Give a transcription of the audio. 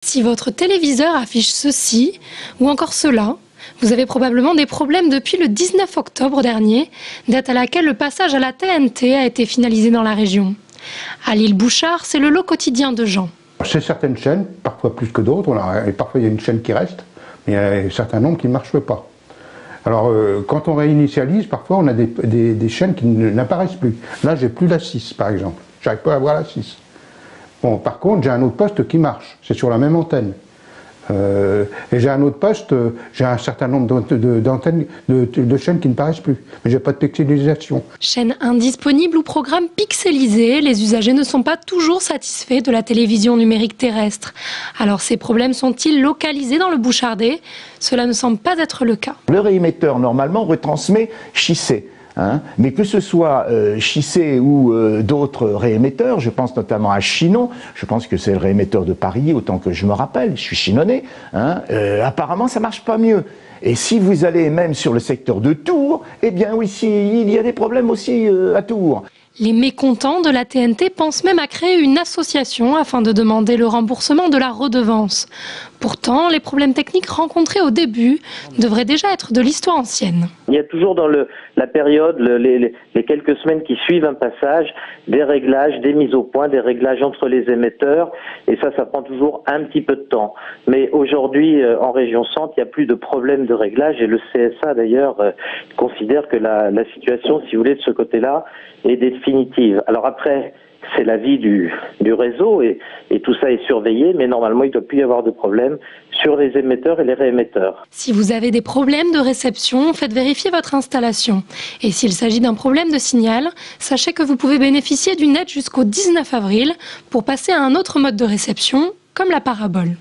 Si votre téléviseur affiche ceci ou encore cela, vous avez probablement des problèmes depuis le 19 octobre dernier, date à laquelle le passage à la TNT a été finalisé dans la région. À l'île Bouchard, c'est le lot quotidien de Jean. C'est certaines chaînes, parfois plus que d'autres, et parfois il y a une chaîne qui reste, mais il y a un certain nombre qui ne marchent pas. Alors quand on réinitialise, parfois on a des chaînes qui n'apparaissent plus. Là j'ai plus la 6 par exemple, j'arrive pas à voir la 6. Bon, par contre j'ai un autre poste qui marche, c'est sur la même antenne. Et j'ai un autre poste, j'ai un certain nombre d'antennes, de chaînes qui ne paraissent plus, mais j'ai pas de pixelisation. Chaînes indisponibles ou programmes pixelisés, les usagers ne sont pas toujours satisfaits de la télévision numérique terrestre. Alors ces problèmes sont-ils localisés dans le Bouchardais? Cela ne semble pas être le cas. Le réémetteur normalement retransmet Chissé. Mais que ce soit Chissé ou d'autres réémetteurs, je pense notamment à Chinon, je pense que c'est le réémetteur de Paris, autant que je me rappelle, je suis chinonnais, apparemment ça marche pas mieux. Et si vous allez même sur le secteur de Tours, eh bien oui, il y a des problèmes aussi à Tours. Les mécontents de la TNT pensent même à créer une association afin de demander le remboursement de la redevance. Pourtant, les problèmes techniques rencontrés au début devraient déjà être de l'histoire ancienne. Il y a toujours dans la période, les quelques semaines qui suivent un passage, des réglages, des mises au point, des réglages entre les émetteurs, et ça prend toujours un petit peu de temps. Mais aujourd'hui, en région centre, il n'y a plus de problème de réglage, et le CSA d'ailleurs considère que la situation, si vous voulez, de ce côté-là, est définitive. Alors après, c'est la vie du réseau et tout ça est surveillé, mais normalement il ne doit plus y avoir de problème sur les émetteurs et les réémetteurs. Si vous avez des problèmes de réception, faites vérifier votre installation. Et s'il s'agit d'un problème de signal, sachez que vous pouvez bénéficier d'une aide jusqu'au 19 avril pour passer à un autre mode de réception, comme la parabole.